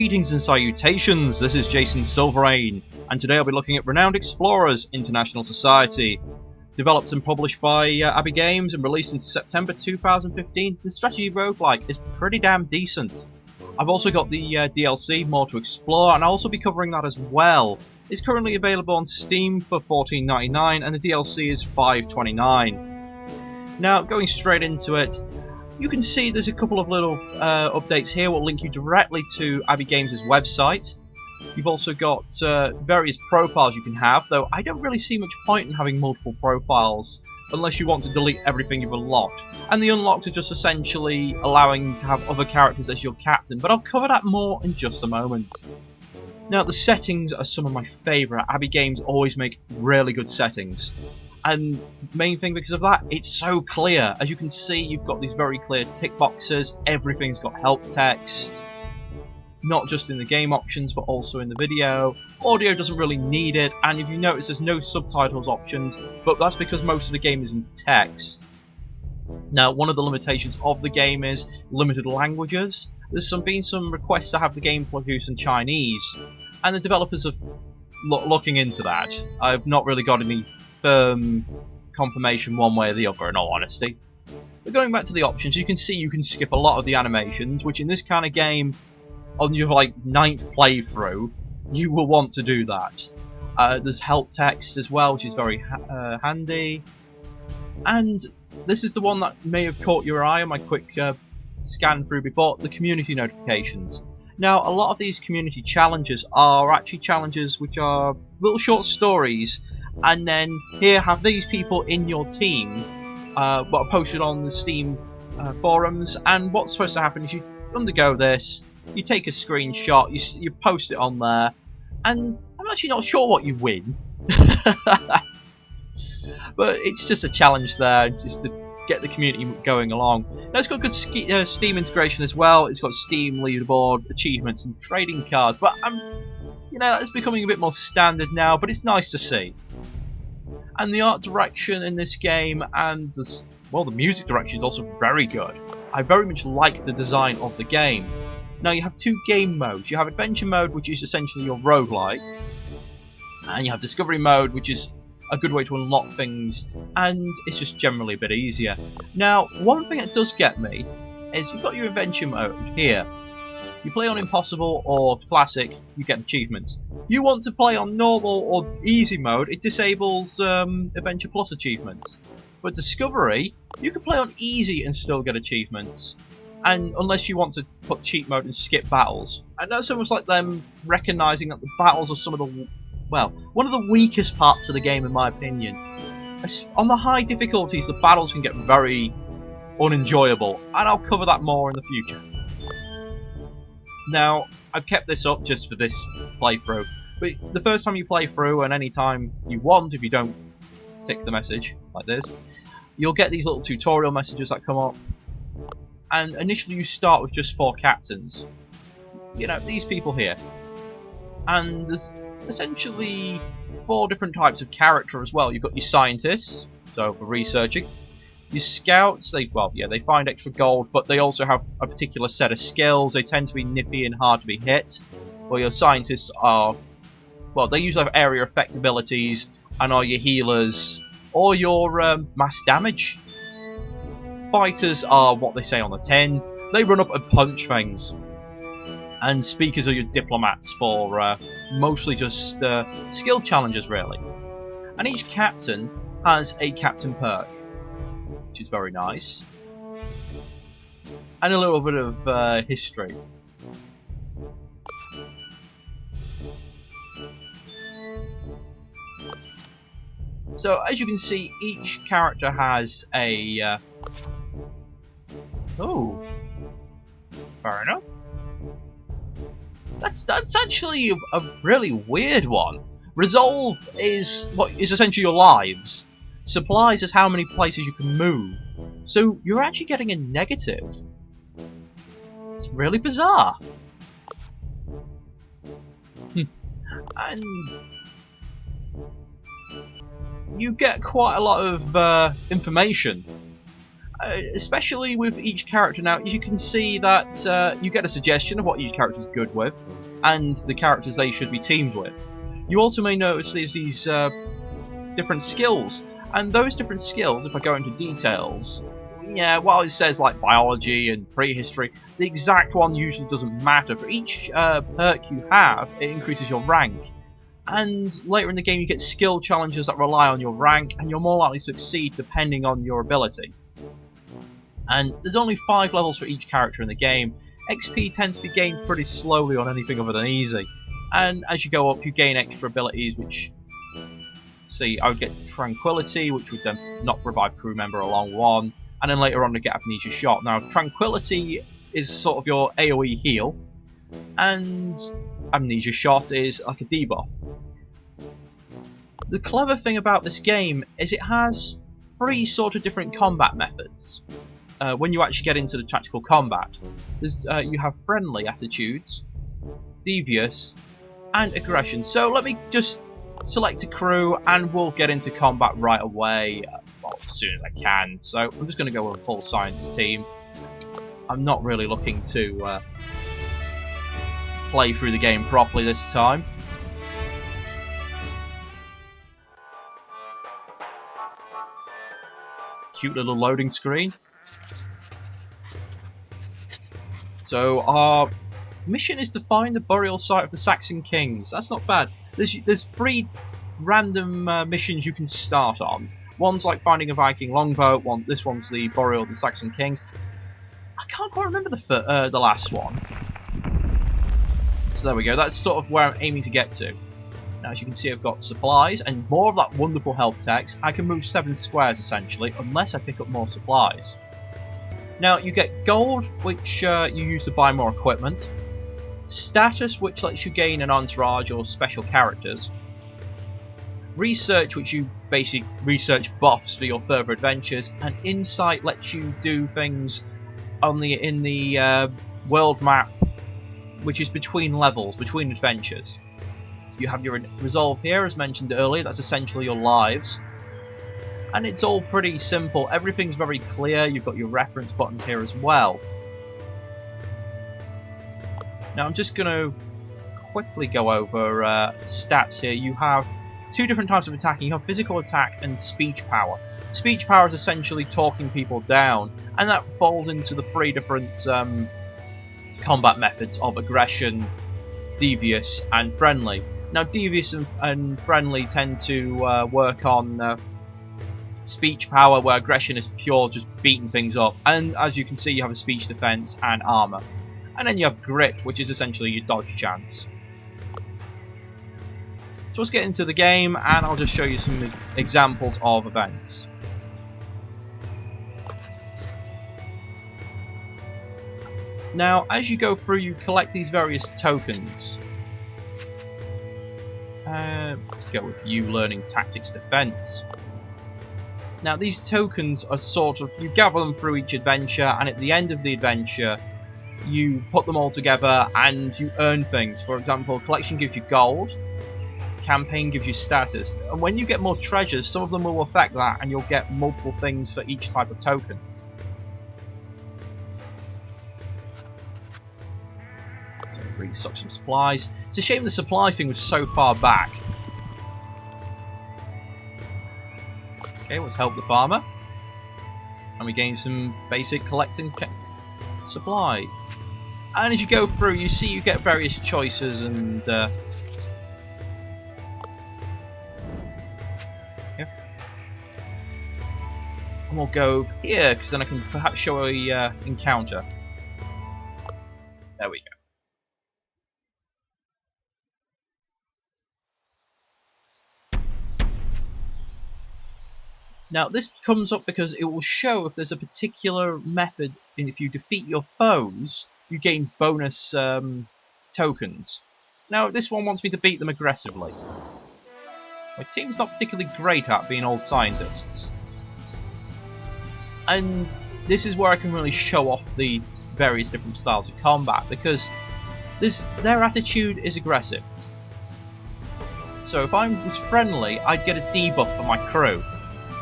Greetings and salutations, this is Jason Silverain, and today I'll be looking at Renowned Explorers International Society. Developed and published by Abbey Games and released in September 2015, the strategy roguelike is pretty damn decent. I've also got the DLC, More to Explore, and I'll also be covering that as well. It's currently available on Steam for $14.99 and the DLC is $5.29. Now, going straight into it, you can see there's a couple of little updates here. We'll link you directly to Abbey Games' website. You've also got various profiles you can have, though I don't really see much point in having multiple profiles unless you want to delete everything you've unlocked. And the unlocked are just essentially allowing you to have other characters as your captain, but I'll cover that more in just a moment. Now, the settings are some of my favourite. Abbey Games always make really good settings. And main thing because of that, it's so clear. As you can see, you've got these very clear tick boxes, everything's got help text, not just in the game options but also in the video. Audio doesn't really need it, and if you notice there's no subtitles options, but that's because most of the game is in text. Now, one of the limitations of the game is limited languages. There's been some requests to have the game produced in Chinese, and the developers are looking into that. I've not really got any firm confirmation one way or the other, in all honesty. But going back to the options, you can see you can skip a lot of the animations, which in this kind of game, on your 9th playthrough, you will want to do that. There's help text as well, which is very handy. And this is the one that may have caught your eye on my quick scan through before, the community notifications. Now, a lot of these community challenges are actually challenges which are little short stories, and then here have these people in your team what are posted on the Steam forums, and what's supposed to happen is you undergo this, you take a screenshot, you post it on there, and I'm actually not sure what you win. But it's just a challenge there, just to get the community going along. Now, it's got good Steam integration as well. It's got Steam leaderboard, achievements, and trading cards. But it's becoming a bit more standard now. But it's nice to see. And the art direction in this game and the music direction is also very good. I very much like the design of the game. Now, you have two game modes. You have adventure mode, which is essentially your roguelike, and you have discovery mode, which is a good way to unlock things, and it's just generally a bit easier. Now, one thing that does get me is you've got your adventure mode here. You play on impossible or classic, you get achievements. You want to play on normal or easy mode, it disables adventure plus achievements. But discovery, you can play on easy and still get achievements, and unless you want to put cheat mode and skip battles. And that's almost like them recognising that the battles are some of the one of the weakest parts of the game, in my opinion. On the high difficulties, the battles can get very unenjoyable, and I'll cover that more in the future. Now, I've kept this up just for this playthrough, but the first time you play through, and any time you want, if you don't tick the message like this, you'll get these little tutorial messages that come up, and initially you start with just 4 captains. These people here. And there's essentially 4 different types of character as well. You've got your scientists, so for researching. Your scouts, they find extra gold, but they also have a particular set of skills. They tend to be nippy and hard to be hit. Well, your scientists are, they usually have area effect abilities, and are your healers, or your mass damage. Fighters are what they say on the tin. They run up and punch things. And speakers are your diplomats for mostly just skill challenges, really. And each captain has a captain perk, which is very nice. And a little bit of history. So, as you can see, each character has a... fair enough. That's actually a really weird one. Resolve is what is essentially your lives. Supplies is how many places you can move. So you're actually getting a negative. It's really bizarre. And you get quite a lot of information. especially with each character. Now you can see that you get a suggestion of what each character is good with and the characters they should be teamed with. You also may notice there's these different skills, and those different skills, if I go into details, yeah, while it says like biology and prehistory, the exact one usually doesn't matter. For each perk you have, it increases your rank. And later in the game you get skill challenges that rely on your rank, and you're more likely to succeed depending on your ability. And there's only 5 levels for each character in the game. XP tends to be gained pretty slowly on anything other than easy. And as you go up you gain extra abilities, which, see, I would get Tranquility, which would then not revive crew member along one, and then later on to get Amnesia Shot. Now Tranquility is sort of your AoE heal, and Amnesia Shot is like a debuff. The clever thing about this game is it has 3 sort of different combat methods. When you actually get into the tactical combat, you have friendly attitudes, devious, and aggression. So let me just select a crew and we'll get into combat right away, well, as soon as I can. So I'm just going to go with a full science team. I'm not really looking to play through the game properly this time. Cute little loading screen. So our mission is to find the burial site of the Saxon kings. That's not bad. There's 3 random missions you can start on. One's like finding a Viking longboat. This one's the burial of the Saxon kings. I can't quite remember the last one. So there we go. That's sort of where I'm aiming to get to. Now, as you can see, I've got supplies and more of that wonderful health text. I can move 7 squares essentially, unless I pick up more supplies. Now, you get gold, which you use to buy more equipment. Status, which lets you gain an entourage or special characters. Research, which you basically research buffs for your further adventures. And insight lets you do things in the world map, which is between levels, between adventures. You have your resolve here, as mentioned earlier. That's essentially your lives. And it's all pretty simple. Everything's very clear. You've got your reference buttons here as well. Now I'm just going to quickly go over stats here. You have 2 different types of attacking. You have physical attack and speech power. Speech power is essentially talking people down, and that falls into the 3 different combat methods of aggression, devious, and friendly. Now devious and friendly tend to work on speech power, where aggression is pure just beating things up, and as you can see you have a speech defense and armor. And then you have grit, which is essentially your dodge chance. So let's get into the game and I'll just show you some examples of events. Now as you go through you collect these various tokens. Let's go with you learning tactics defense. Now these tokens are sort of, you gather them through each adventure, and at the end of the adventure you put them all together and you earn things. For example, collection gives you gold, campaign gives you status, and when you get more treasures some of them will affect that and you'll get multiple things for each type of token. So restock some supplies. It's a shame the supply thing was so far back. Okay, let's help the farmer. And we gain some basic collecting supply. And as you go through, you see you get various choices, and yeah. And we'll go here, because then I can perhaps show a encounter. There we go. Now this comes up because it will show if there's a particular method, and if you defeat your foes, you gain bonus tokens. Now this one wants me to beat them aggressively. My team's not particularly great at being old scientists. And this is where I can really show off the various different styles of combat, because their attitude is aggressive. So if I was friendly, I'd get a debuff for my crew.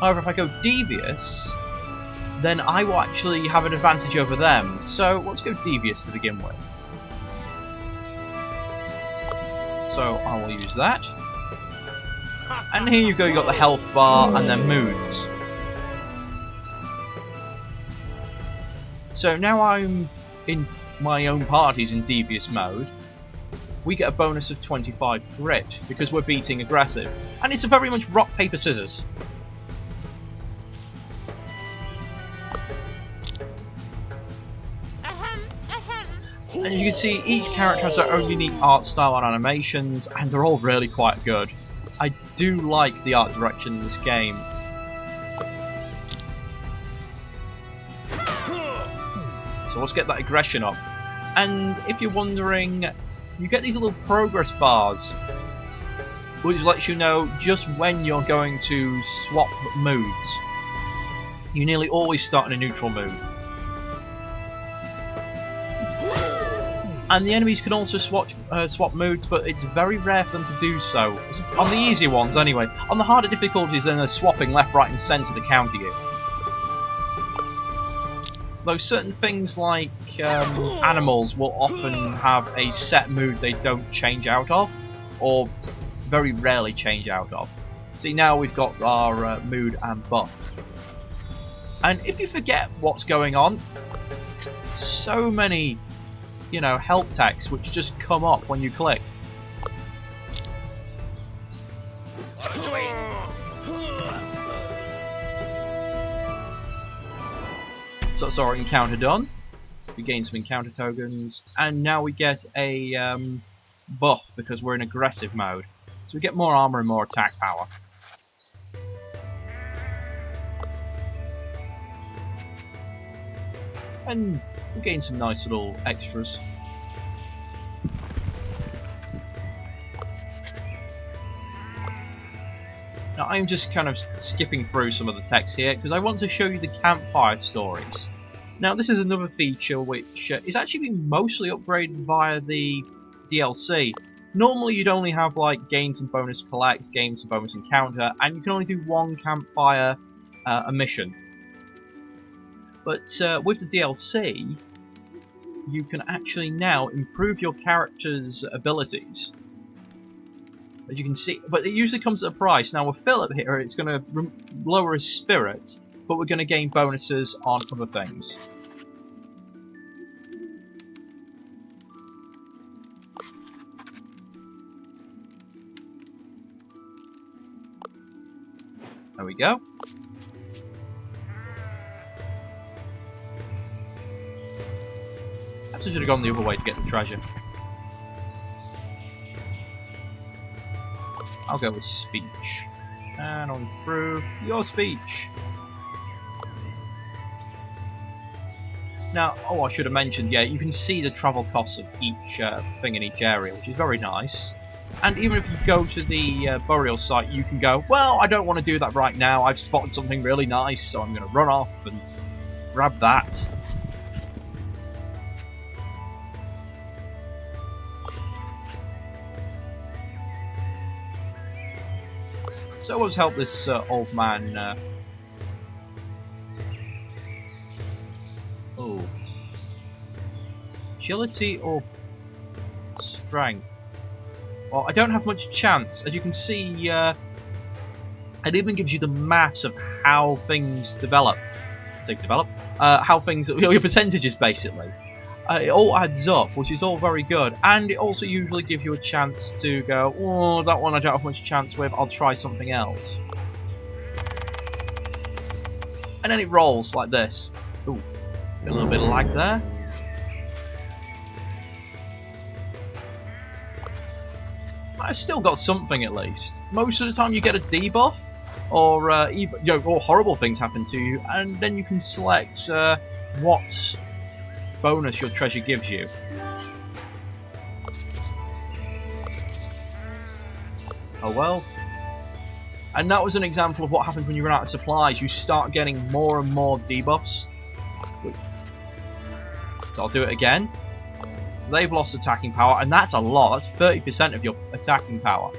However, if I go devious, then I will actually have an advantage over them. So let's go devious to begin with. So I will use that. And here you go, you got the health bar and then moods. So now I'm in my own party's in devious mode. We get a bonus of 25 grit because we're beating aggressive. And it's a very much rock, paper, scissors. And as you can see, each character has their own unique art style and animations, and they're all really quite good. I do like the art direction in this game. So let's get that aggression up. And if you're wondering, you get these little progress bars, which lets you know just when you're going to swap moods. You nearly always start in a neutral mood. And the enemies can also swap moods, but it's very rare for them to do so. On the easier ones, anyway. On the harder difficulties, then they're swapping left, right, and centre to counter you. Though certain things like animals will often have a set mood they don't change out of, or very rarely change out of. See, now we've got our mood and buff. And if you forget what's going on, so many, you know, help texts which just come up when you click. So that's our encounter done. We gain some encounter tokens, and now we get a buff because we're in aggressive mode. So we get more armor and more attack power. And we gain some nice little extras. Now I'm just kind of skipping through some of the text here because I want to show you the campfire stories. Now this is another feature which is actually been mostly upgraded via the DLC. Normally you'd only have like gain some bonus collect, gain some bonus encounter, and you can only do one campfire a mission. But with the DLC, you can actually now improve your character's abilities. As you can see, but it usually comes at a price. Now with Philip here, it's going to lower his spirit, but we're going to gain bonuses on other things. There we go. I should have gone the other way to get the treasure. I'll go with speech. And I'll improve your speech. Now, oh, I should have mentioned, yeah, you can see the travel costs of each thing in each area, which is very nice. And even if you go to the burial site, you can go, well, I don't want to do that right now. I've spotted something really nice, so I'm going to run off and grab that. So let's help this old man. Oh, agility or strength? Well, I don't have much chance. As you can see, it even gives you the maths of how things develop. How things, your percentages basically. It all adds up, which is all very good, and it also usually gives you a chance to go, oh, that one I don't have much chance with, I'll try something else. And then it rolls like this. Ooh, a little bit of lag there. I've still got something at least. Most of the time you get a debuff, or or horrible things happen to you, and then you can select what bonus your treasure gives you. Oh well. And that was an example of what happens when you run out of supplies. You start getting more and more debuffs. So I'll do it again. So they've lost attacking power, and that's a lot. That's 30% of your attacking power.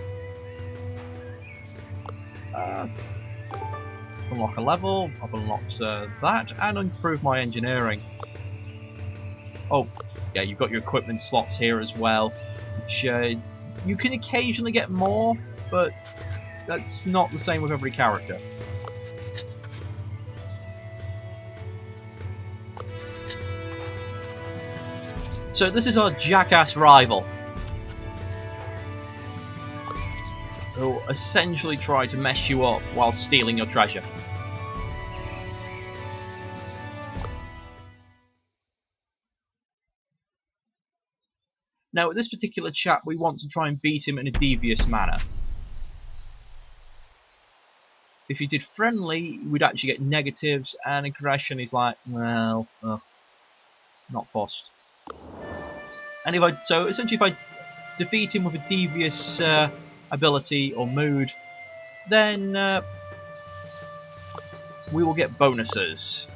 unlock a level. I've unlocked that and improved my engineering. Oh, yeah, you've got your equipment slots here as well, which you can occasionally get more, but that's not the same with every character. So this is our jackass rival, who'll essentially try to mess you up while stealing your treasure. Now, with this particular chap, we want to try and beat him in a devious manner. If you did friendly, we'd actually get negatives, and aggression is like, well, not fussed. And so essentially, if I defeat him with a devious ability or mood, then we will get bonuses.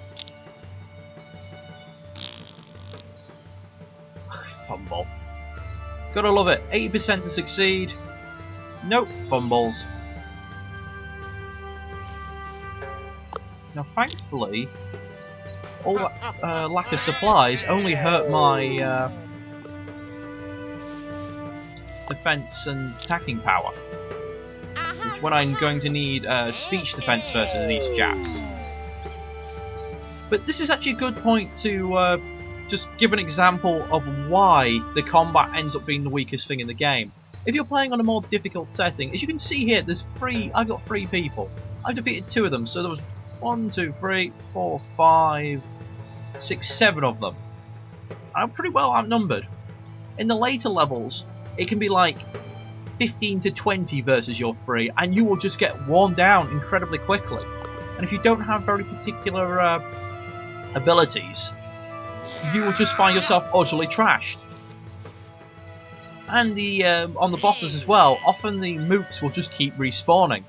Fumble. Gotta love it. 80% to succeed. Nope, fumbles. Now, thankfully, all that lack of supplies only hurt my defense and attacking power, which when I'm going to need speech defense versus these chaps. But this is actually a good point to just give an example of why the combat ends up being the weakest thing in the game. If you're playing on a more difficult setting, as you can see here, I've got 3 people. I've defeated 2 of them, so there was 1, 2, 3, 4, 5, 6, 7 of them. I'm pretty well outnumbered. In the later levels, it can be like 15 to 20 versus your 3, and you will just get worn down incredibly quickly. And if you don't have very particular abilities, you will just find yourself utterly trashed. And on the bosses as well, often the mooks will just keep respawning,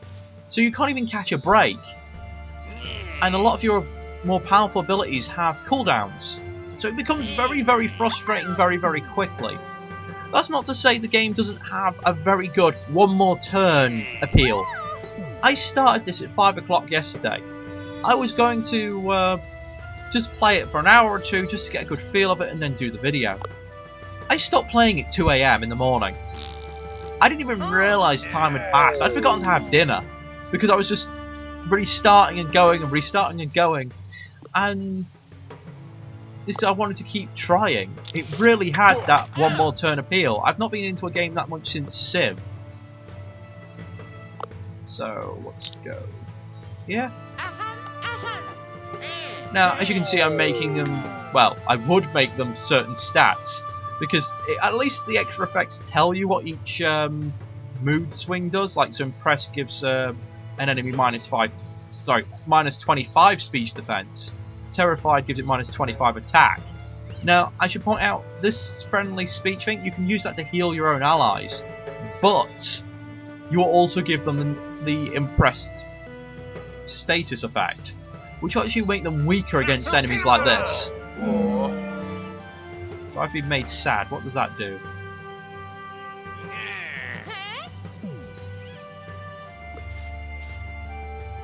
so you can't even catch a break. And a lot of your more powerful abilities have cooldowns, so it becomes very, very frustrating very, very quickly. That's not to say the game doesn't have a very good one more turn appeal. I started this at 5 o'clock yesterday. I was going to just play it for an hour or 2 just to get a good feel of it and then do the video. I stopped playing at 2 AM in the morning. I didn't even realise time had passed. I'd forgotten to have dinner because I was just restarting and going and restarting and going, and just I wanted to keep trying. It really had that one more turn appeal. I've not been into a game that much since Civ. So let's go. Yeah. Now, as you can see, I'm making them, well, I would make them certain stats, because at least the extra effects tell you what each mood swing does. Like, so Impress gives an enemy minus 25 speech defense. Terrified gives it minus 25 attack. Now, I should point out, this friendly speech thing, you can use that to heal your own allies, but you will also give them the Impressed status effect, which will actually make them weaker against enemies like this. So I've been made sad. What does that do?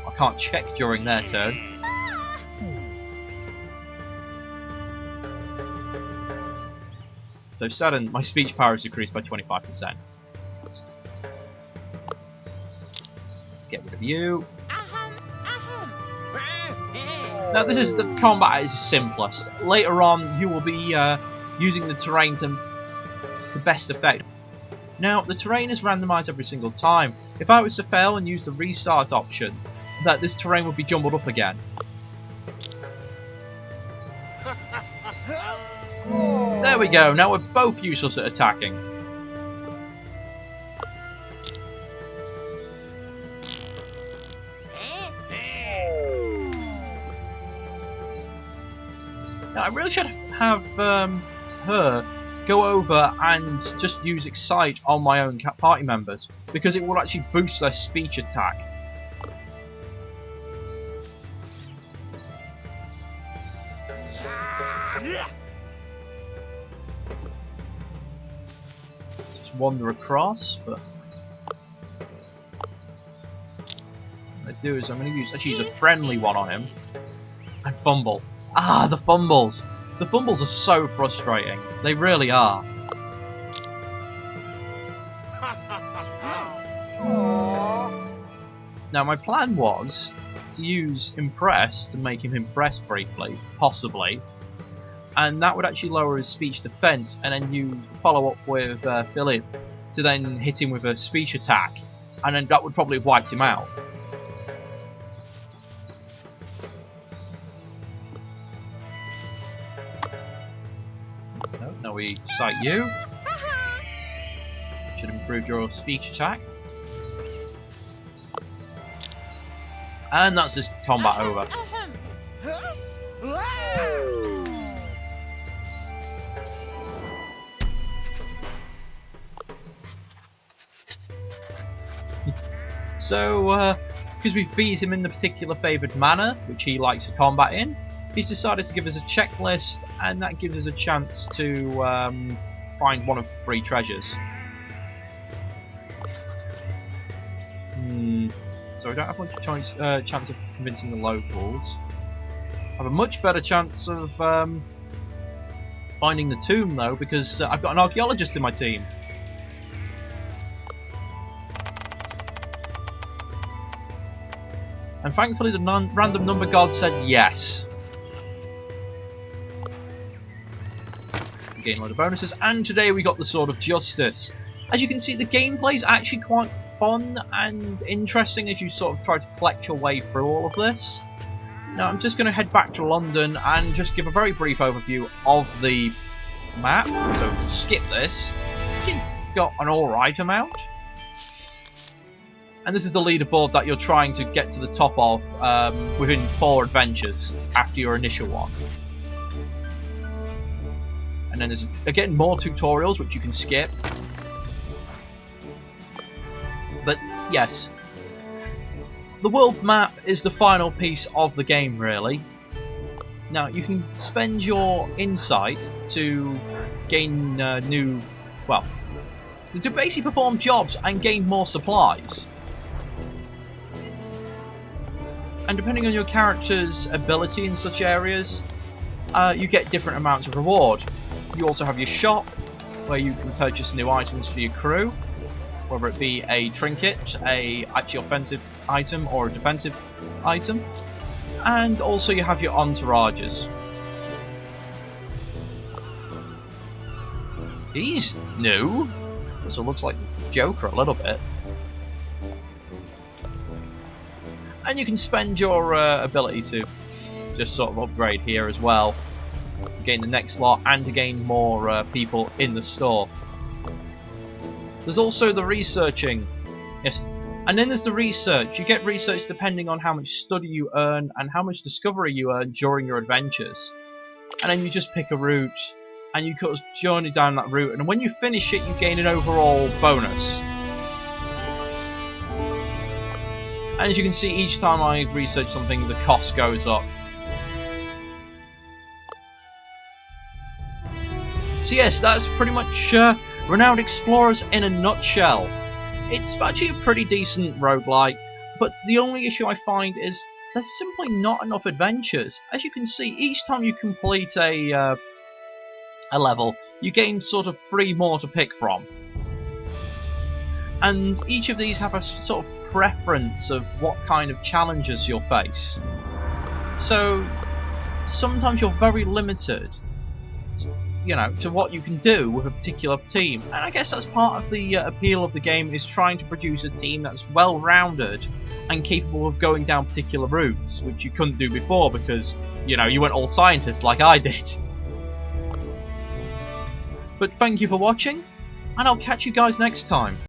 I can't check during their turn. So sudden, my speech power is decreased by 25%. Let's get rid of you. Now this is the combat is the simplest. Later on, you will be using the terrain to best effect. Now the terrain is randomized every single time. If I was to fail and use the restart option, that this terrain would be jumbled up again. There we go. Now we're both useless at attacking. Now I really should have her go over and just use Excite on my own party members, because it will actually boost their speech attack. Just wander across, but do is I'm going to use a friendly one on him. And fumble. Ah, the fumbles! The fumbles are so frustrating. They really are. Now my plan was to use Impress to make him impress briefly, possibly. And that would actually lower his speech defense, and then you follow up with Philip to then hit him with a speech attack. And then that would probably have wiped him out. No, now we cite you. Should improve your speech attack. And that's this combat over. So, because we beat him in the particular favoured manner, which he likes to combat in, he's decided to give us a checklist, and that gives us a chance to find one of the 3 treasures. So we don't have much chance of convincing the locals. I have a much better chance of finding the tomb, though, because I've got an archaeologist in my team. And thankfully the random number god said yes. We gain a load of bonuses, and today we got the Sword of Justice. As you can see, the gameplay is actually quite fun and interesting as you sort of try to collect your way through all of this. Now I'm just going to head back to London and just give a very brief overview of the map. So skip this. You've got an alright amount. And this is the leaderboard that you're trying to get to the top of within 4 adventures after your initial one. And then there's, again, more tutorials which you can skip. But yes, the world map is the final piece of the game, really. Now, you can spend your insight to gain to basically perform jobs and gain more supplies. And depending on your character's ability in such areas, you get different amounts of reward. You also have your shop, where you can purchase new items for your crew, whether it be a trinket, a actually offensive item, or a defensive item. And also you have your entourages. He's new, so it looks like Joker a little bit. And you can spend your ability to just sort of upgrade here as well, to gain the next slot and to gain more people in the store. There's also the researching. Yes. And then there's the research. You get research depending on how much study you earn and how much discovery you earn during your adventures. And then you just pick a route and you kind of journey down that route, and when you finish it you gain an overall bonus. And as you can see, each time I research something the cost goes up. So yes, that's pretty much Renowned Explorers in a nutshell. It's actually a pretty decent roguelike, but the only issue I find is there's simply not enough adventures. As you can see, each time you complete a level, you gain sort of 3 more to pick from. And each of these have a sort of preference of what kind of challenges you'll face. So sometimes you're very limited, to what you can do with a particular team. And I guess that's part of the appeal of the game, is trying to produce a team that's well-rounded and capable of going down particular routes, which you couldn't do before because, you went all scientists like I did. But thank you for watching, and I'll catch you guys next time.